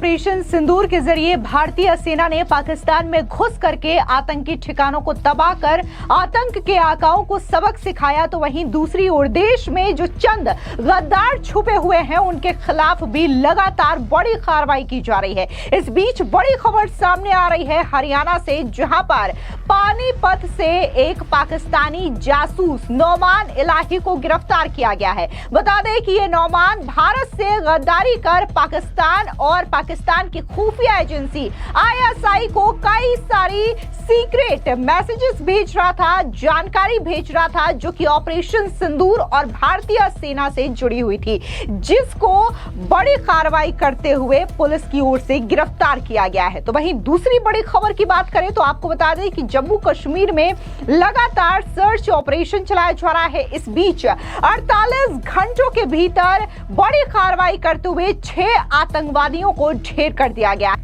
Operation सिंदूर के जरिए भारतीय सेना ने पाकिस्तान में घुस करके आतंकी ठिकानों को तबाह कर आतंक के आकाओं को सबक सिखाया, तो वहीं दूसरी ओर देश में जो चंद गद्दार छुपे हुए हैं उनके खिलाफ भी लगातार बड़ी कार्रवाई की जा रही है। इस बीच बड़ी खबर सामने आ रही है हरियाणा से, जहां पर पानीपत से एक पाकिस्तानी जासूस नौमान इलाही को गिरफ्तार किया गया है। बता दें कि ये नौमान भारत से गद्दारी कर पाकिस्तान और पाकिस्तान की खुफिया एजेंसी आईएसआई को कई सारी सीक्रेट मैसेजेस भेज रहा था, जानकारी भेज रहा था, जो कि ऑपरेशन सिंदूर और भारतीय सेना से जुड़ी हुई थी, जिसको बड़ी कार्रवाई करते हुए पुलिस की ओर से गिरफ्तार किया गया है। तो वहीं दूसरी बड़ी खबर की बात करें तो आपको बता दें कि जम्मू कश्मीर में लगातार सर्च ऑपरेशन चलाया जा रहा है। इस बीच 48 घंटों के भीतर बड़ी कार्रवाई करते हुए 6 आतंकवादियों को ढेर कर दिया गया।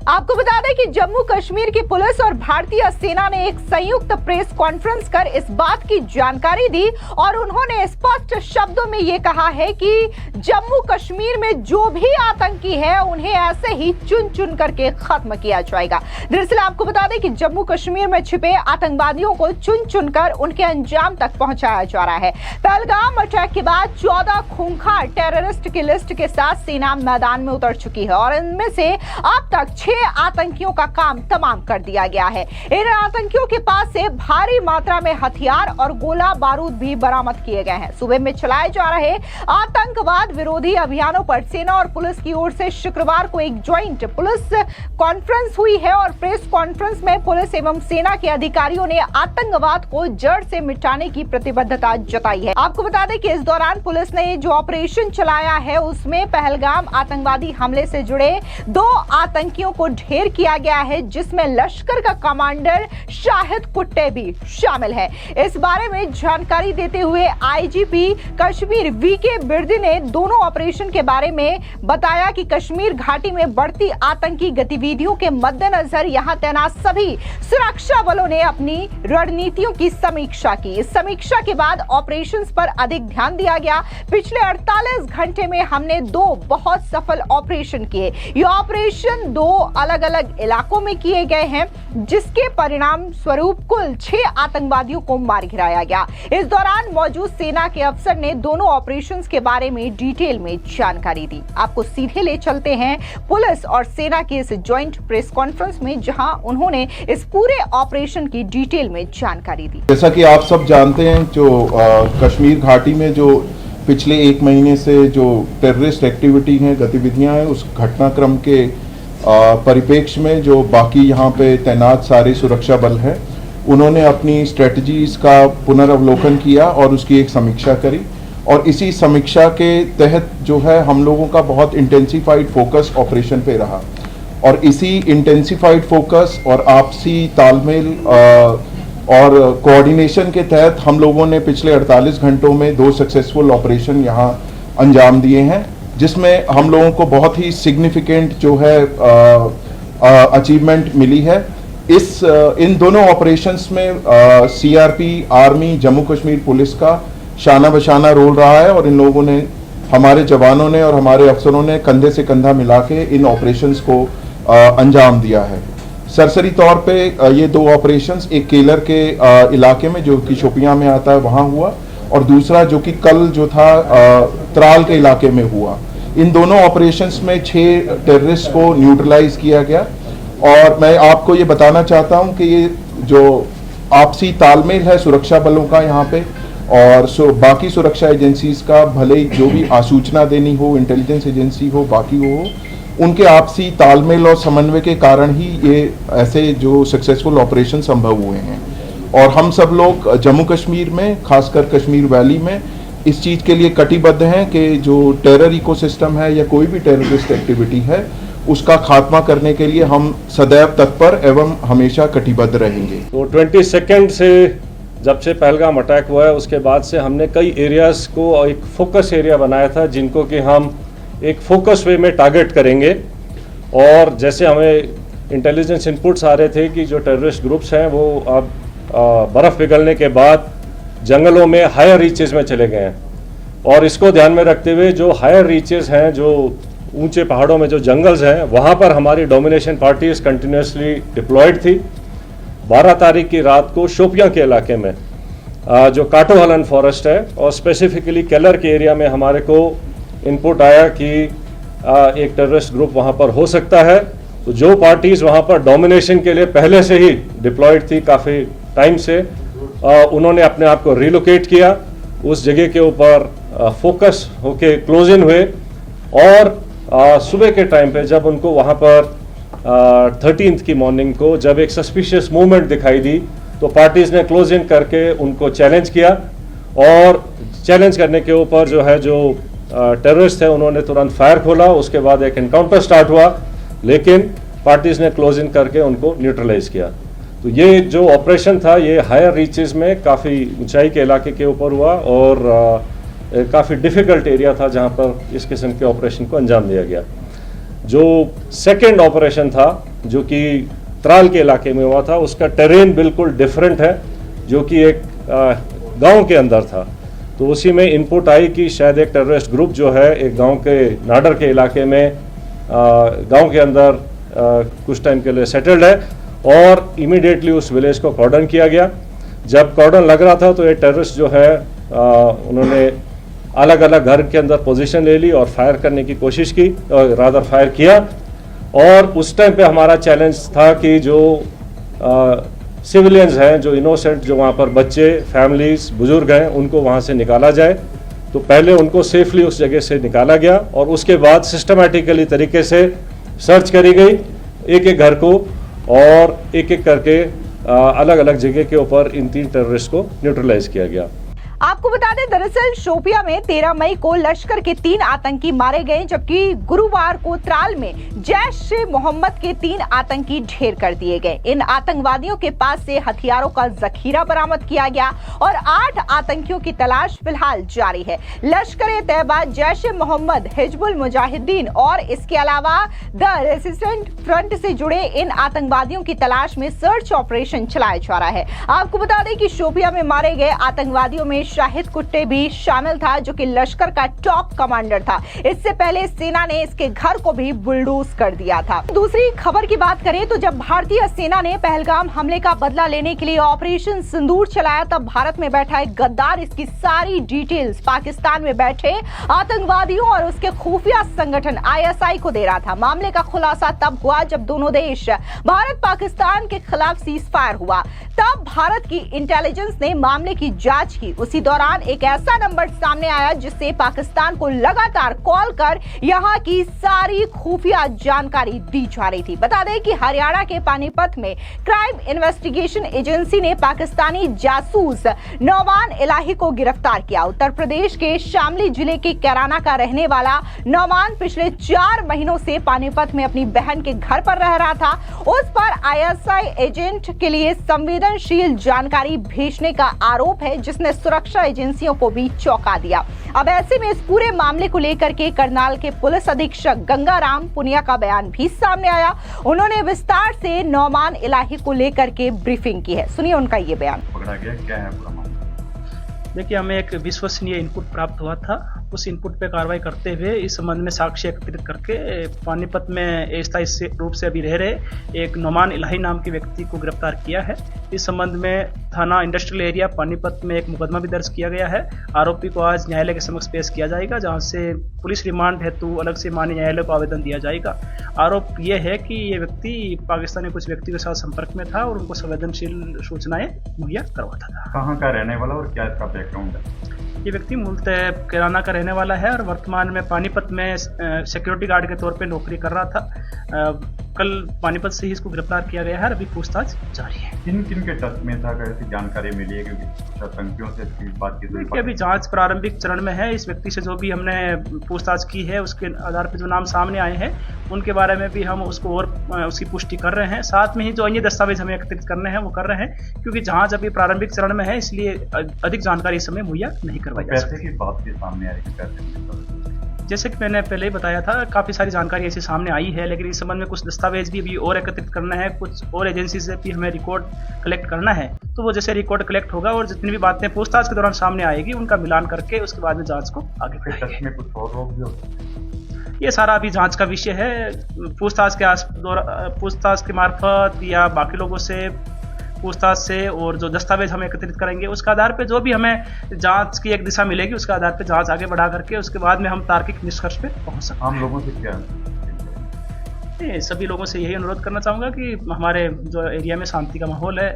आपको बता दें कि जम्मू कश्मीर की पुलिस और भारतीय सेना ने एक संयुक्त प्रेस कॉन्फ्रेंस कर इस बात की जानकारी दी और उन्होंने स्पष्ट शब्दों में यह कहा है कि जम्मू कश्मीर में जो भी आतंकी है उन्हें ऐसे ही चुन चुन करके खत्म किया जाएगा। दरअसल आपको बता दें कि जम्मू कश्मीर में छिपे आतंकवादियों को चुन चुन कर उनके अंजाम तक पहुंचाया जा रहा है। पहलगाम अटैक के बाद 14 खूंखार टेररिस्ट की लिस्ट के साथ सेना मैदान में उतर चुकी है और इनमें से अब तक 6 आतंकियों का काम तमाम कर दिया गया है। इन आतंकियों के पास से भारी मात्रा में हथियार और गोला बारूद भी बरामद किए गए हैं। सूबे में चलाए जा रहे आतंकवाद विरोधी अभियानों पर सेना और पुलिस की ओर से शुक्रवार को एक ज्वाइंट पुलिस कॉन्फ्रेंस हुई है और प्रेस कॉन्फ्रेंस में पुलिस एवं सेना के अधिकारियों ने आतंकवाद को जड़ से मिटाने की प्रतिबद्धता जताई है। आपको बता दें कि इस दौरान पुलिस ने जो ऑपरेशन चलाया है उसमें पहलगाम आतंकवादी हमले से जुड़े 2 आतंकियों को ढेर किया गया है, जिसमें लश्कर का कमांडर शाहिद कुट्टे भी शामिल है। इस बारे में जानकारी देते हुए आईजीपी कश्मीर वीके बिर्दी ने दोनों ऑपरेशन के बारे में बताया कि कश्मीर घाटी में बढ़ती आतंकी गतिविधियों के मद्देनजर यहां तैनात सभी सुरक्षा बलों ने अपनी रणनीतियों की समीक्षा की। इस समीक्षा के बाद ऑपरेशंस पर अधिक ध्यान दिया गया। पिछले 48 घंटे में हमने 2 बहुत सफल ऑपरेशन किए। ये ऑपरेशन 2 अलग अलग इलाकों में किए गए हैं, जिसके परिणाम स्वरूप कुल 6 आतंकवादियों को मार गिराया गया। इस दौरान मौजूद सेना के अफसर ने दोनों ऑपरेशंस के बारे में डिटेल में जानकारी दी। आपको सीधे ले चलते हैं पुलिस और सेना की इस ज्वाइंट प्रेस कॉन्फ्रेंस में, जहां उन्होंने इस पूरे ऑपरेशन की डिटेल में जानकारी दी। जैसा कि आप सब जानते हैं, जो कश्मीर घाटी में जो पिछले 1 महीने से जो टेररिस्ट एक्टिविटी हैं, गतिविधियां हैं, उस घटनाक्रम के परिप्रेक्ष्य में जो बाकी यहाँ पे तैनात सारे सुरक्षा बल हैं, उन्होंने अपनी स्ट्रेटजीज का पुनर्वलोकन किया और उसकी एक समीक्षा करी और इसी समीक्षा के तहत जो है हम लोगों का बहुत इंटेंसिफाइड फोकस ऑपरेशन पे रहा और इसी इंटेंसिफाइड फोकस और आपसी तालमेल और कोऑर्डिनेशन के तहत हम लोगों ने पिछले 48 घंटों में 2 सक्सेसफुल ऑपरेशन यहाँ अंजाम दिए हैं, जिसमें हम लोगों को बहुत ही सिग्निफिकेंट जो है अचीवमेंट मिली है। इन दोनों ऑपरेशंस में CRP, army, Jammu Kashmir police का शाना बशाना रोल रहा है और इन लोगों ने, हमारे जवानों ने और हमारे अफसरों ने कंधे से कंधा मिला के इन ऑपरेशंस को अंजाम दिया है। सरसरी तौर पे ये 2 ऑपरेशंस, एक केलर के इलाके में जो कि शोपियां में आता है वहाँ हुआ और दूसरा जो कि कल जो था त्राल के इलाके में हुआ। इन दोनों ऑपरेशंस में 6 टेररिस्ट को न्यूट्रलाइज किया गया और मैं आपको ये बताना चाहता हूँ कि ये जो आपसी तालमेल है सुरक्षा बलों का यहाँ पे और बाकी सुरक्षा एजेंसीज का, भले ही जो भी आसूचना देनी हो, इंटेलिजेंस एजेंसी हो, बाकी हो, उनके आपसी तालमेल और समन्वय के कारण ही ये ऐसे जो सक्सेसफुल ऑपरेशन संभव हुए हैं। और हम सब लोग जम्मू कश्मीर में, खासकर कश्मीर वैली में इस चीज़ के लिए कटिबद्ध हैं कि जो टेरर इकोसिस्टम है या कोई भी टेररिस्ट एक्टिविटी है उसका खात्मा करने के लिए हम सदैव तत्पर एवं हमेशा कटिबद्ध रहेंगे। तो 22 से जब से पहलगाम अटैक हुआ है उसके बाद से हमने कई एरियाज़ को एक फोकस एरिया बनाया था, जिनको कि हम एक फोकस वे में टारगेट करेंगे। और जैसे हमें इंटेलिजेंस इनपुट्स आ रहे थे कि जो टेररिस्ट ग्रुप्स हैं वो अब बर्फ़ पिघलने के बाद जंगलों में हायर रीचेस में चले गए हैं और इसको ध्यान में रखते हुए जो हायर रीचेस हैं, जो ऊंचे पहाड़ों में जो जंगल्स हैं वहाँ पर हमारी डोमिनेशन पार्टीज कंटिन्यूसली डिप्लॉयड थी। 12 तारीख की रात को शोपियां के इलाके में जो काटोहलन फॉरेस्ट है और स्पेसिफिकली केलर के एरिया में हमारे को इनपुट आया कि एक टेररिस्ट ग्रुप वहाँ पर हो सकता है। तो जो पार्टीज़ वहाँ पर डोमिनेशन के लिए पहले से ही डिप्लॉयड थी काफ़ी टाइम से, उन्होंने अपने आप को रिलोकेट किया, उस जगह के ऊपर फोकस होके क्लोज इन हुए और सुबह के टाइम पे जब उनको वहाँ पर 13th की मॉर्निंग को जब एक सस्पिशियस मूवमेंट दिखाई दी तो पार्टीज़ ने क्लोज इन करके उनको चैलेंज किया और चैलेंज करने के ऊपर जो है जो टेररिस्ट थे उन्होंने तुरंत फायर खोला। उसके बाद एक एनकाउंटर स्टार्ट हुआ, लेकिन पार्टीज़ ने क्लोज इन करके उनको न्यूट्रलाइज किया। तो ये जो ऑपरेशन था ये हायर रीचेस में काफ़ी ऊंचाई के इलाके के ऊपर हुआ और काफ़ी डिफ़िकल्ट एरिया था जहाँ पर इस किस्म के ऑपरेशन को अंजाम दिया गया। जो सेकेंड ऑपरेशन था जो कि त्राल के इलाके में हुआ था, उसका टेरेन बिल्कुल डिफरेंट है, जो कि एक गांव के अंदर था। तो उसी में इनपुट आई कि शायद एक टेररिस्ट ग्रुप जो है एक गांव के नाडर के इलाके में गांव के अंदर कुछ टाइम के लिए सेटल्ड है और इमीडिएटली उस विलेज को कॉर्डन किया गया। जब कॉर्डन लग रहा था तो ये टेररिस्ट जो है उन्होंने अलग अलग घर के अंदर पोजीशन ले ली और फायर करने की कोशिश की, रादर फायर किया। और उस टाइम पे हमारा चैलेंज था कि जो सिविलियंस हैं, जो इनोसेंट, जो वहाँ पर बच्चे, फैमिलीज, बुजुर्ग हैं, उनको वहाँ से निकाला जाए। तो पहले उनको सेफली उस जगह से निकाला गया और उसके बाद सिस्टमैटिकली तरीके से सर्च करी गई एक एक घर को और एक एक करके अलग अलग जगह के ऊपर इन 3 टेररिस्ट को न्यूट्रलाइज किया गया। आपको बता दें, दरअसल शोपिया में 13 मई को लश्कर के 3 आतंकी मारे गए, जबकि गुरुवार को त्राल में जैश-ए-मोहम्मद के 3 आतंकी ढेर कर दिए गए। इन आतंकवादियों के पास से हथियारों का जखीरा बरामद किया गया और 8 आतंकियों की तलाश फिलहाल जारी है। लश्कर-ए-तैयबा, जैश-ए-मोहम्मद, हिजबुल मुजाहिदीन और इसके अलावा द रेजिस्टेंट फ्रंट से जुड़े इन आतंकवादियों की तलाश में सर्च ऑपरेशन चलाया जा रहा है। आपको बता दें कि शोपिया में मारे गए आतंकवादियों में शाहिद कुट्टे भी शामिल था, जो कि लश्कर का टॉप कमांडर था। इससे पहले सेना ने इसके घर को भी बुलडोज कर दिया था। दूसरी खबर की बात करें तो जब भारतीय सेना ने पहलगाम हमले का बदला लेने के लिए ऑपरेशन सिंदूर चलाया, तब भारत में बैठा एक गद्दार इसकी सारी डिटेल्स पाकिस्तान में बैठे आतंकवादियों और उसके खुफिया संगठन ISI को दे रहा था। मामले का खुलासा तब हुआ जब दोनों देश भारत पाकिस्तान के खिलाफ सीज फायर हुआ। तब भारत की इंटेलिजेंस ने मामले की जांच की। उसी दौरान एक ऐसा नंबर सामने आया जिससे पाकिस्तान को लगातार कॉल कर यहां की सारी खुफिया जानकारी दी जा रही थी। बता दें कि हरियाणा के पानीपत में क्राइम इन्वेस्टिगेशन एजेंसी ने पाकिस्तानी जासूस नौमान इलाही को गिरफ्तार किया। उत्तर प्रदेश के शामली जिले के कैराना का रहने वाला नौमान पिछले 4 महीनों से पानीपत में अपनी बहन के घर पर रह रहा था। उस पर ISI एजेंट के लिए संवेदनशील जानकारी भेजने का आरोप है, जिसने सुरक्षा एजेंसियों को भी चौंका दिया। अब ऐसे में इस पूरे मामले को लेकर के करनाल के पुलिस अधीक्षक गंगाराम पुनिया का बयान भी सामने आया। उन्होंने विस्तार से नौमान इलाही को लेकर के ब्रीफिंग की है। सुनिए उनका ये बयान। पकड़ा गया, क्या है पूरा मामला? देखिए, हमें एक विश्वसनीय इनपुट प्राप्त हुआ था। उस इनपुट पे कार्रवाई करते हुए इस संबंध में साक्ष्य एकत्रित करके पानीपत में अस्थायी रूप से अभी रह रहे एक नौमान इलाही नाम के व्यक्ति को गिरफ्तार किया है। इस संबंध में थाना इंडस्ट्रियल एरिया पानीपत में एक मुकदमा भी दर्ज किया गया है। आरोपी को आज न्यायालय के समक्ष पेश किया जाएगा, जहां से पुलिस रिमांड हेतु अलग से माननीय न्यायालय को आवेदन दिया जाएगा। आरोप ये है कि ये व्यक्ति पाकिस्तान के कुछ व्यक्ति के साथ संपर्क में था और उनको संवेदनशील सूचनाएं मुहैया करवाता था। कहाँ का रहने वाला और क्या इसका बैकग्राउंड है? ये व्यक्ति मूलतः कैराना का रहने वाला है और वर्तमान में पानीपत में सिक्योरिटी गार्ड के तौर पे नौकरी कर रहा था। कल पानीपत से ही इसको गिरफ्तार किया गया है और अभी पूछताछ जारी है। किन किन के टच में था, कैसी जानकारी मिली है? क्योंकि आतंकियों से इसकी बातचीत हुई। अभी जांच प्रारंभिक चरण में है। इस व्यक्ति से जो भी हमने पूछताछ की है उसके आधार पर जो नाम सामने आए हैं उनके बारे में भी हम उसको और उसकी पुष्टि कर रहे हैं। साथ में ही जो अन्य दस्तावेज हमें एकत्रित करने हैं वो कर रहे हैं, क्योंकि जांच अभी प्रारंभिक चरण में है, इसलिए अधिक जानकारी इस समय मुहैया नहीं करवाई जा सकती। पैसे की बात भी सामने आई है। जैसे कि मैंने पहले ही बताया था, काफ़ी सारी जानकारी ऐसी सामने आई है, लेकिन इस संबंध में कुछ दस्तावेज भी अभी और एकत्रित करना है, कुछ और एजेंसी से भी हमें रिकॉर्ड कलेक्ट करना है। तो वो जैसे रिकॉर्ड कलेक्ट होगा और जितनी भी बातें पूछताछ के दौरान सामने आएगी उनका मिलान करके उसके बाद में जांच को आगे बढ़ाएंगे। में कुछ और लोग भी होते हैं? ये सारा अभी जांच का विषय है। पूछताछ के मार्फत या बाकी लोगों से पूछताछ से और जो दस्तावेज हम एकत्रित करेंगे उसके आधार पे जो भी हमें जांच की एक दिशा मिलेगी उसके आधार पे जांच आगे बढ़ा करके उसके बाद में हम तार्किक निष्कर्ष पे पहुंच सकते हैं। आम लोगों से क्या सभी लोगों से यही अनुरोध करना चाहूँगा कि हमारे जो एरिया में शांति का माहौल है,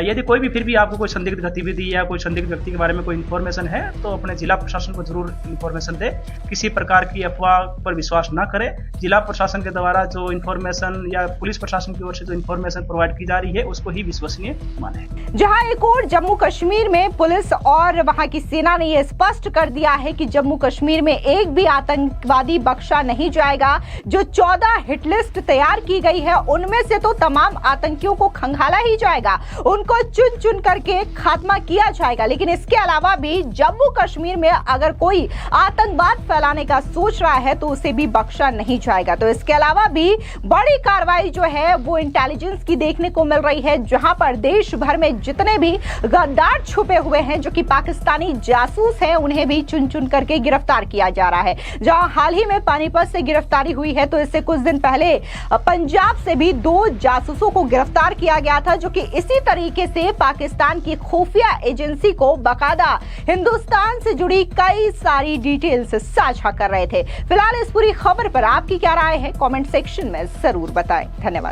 यदि कोई भी फिर भी आपको कोई संदिग्ध गतिविधि या कोई संदिग्ध व्यक्ति के बारे में कोई इन्फॉर्मेशन है तो अपने जिला प्रशासन को जरूर इन्फॉर्मेशन दे। किसी प्रकार की अफवाह पर विश्वास ना करें। जिला प्रशासन के द्वारा जो इन्फॉर्मेशन या पुलिस प्रशासन की ओर से जो इन्फॉर्मेशन प्रोवाइड की जा रही है उसको ही विश्वसनीय माने। जहां एक और जम्मू कश्मीर में पुलिस और वहां की सेना ने यह स्पष्ट कर दिया है कि जम्मू कश्मीर में एक भी आतंकवादी बख्शा नहीं जाएगा। जो 14 हिट लिस्ट तैयार की गई है उनमें से तो तमाम आतंकियों को खंगाला ही जाएगा, उनको चुन चुन करके खात्मा किया जाएगा। लेकिन इसके अलावा भी जम्मू कश्मीर में अगर कोई आतंकवाद फैलाने का सोच रहा है तो उसे भी बख्शा नहीं जाएगा। तो इसके अलावा भी बड़ी कार्रवाई जो है वो इंटेलिजेंस की देखने को मिल रही है, जहां पर देश भर में जितने भी गद्दार छुपे हुए हैं जो कि पाकिस्तानी जासूस हैं उन्हें भी चुन चुन करके गिरफ्तार किया जा रहा है। जहां हाल ही में पानीपत से गिरफ्तारी हुई है तो इससे कुछ दिन पहले पंजाब से भी 2 जासूसों को गिरफ्तार किया गया था जो कि इसी तरीके से पाकिस्तान की खुफिया एजेंसी को बकायदा हिंदुस्तान से जुड़ी कई सारी डिटेल्स साझा कर रहे थे। फिलहाल इस पूरी खबर पर आपकी क्या राय है कमेंट सेक्शन में जरूर बताएं। धन्यवाद।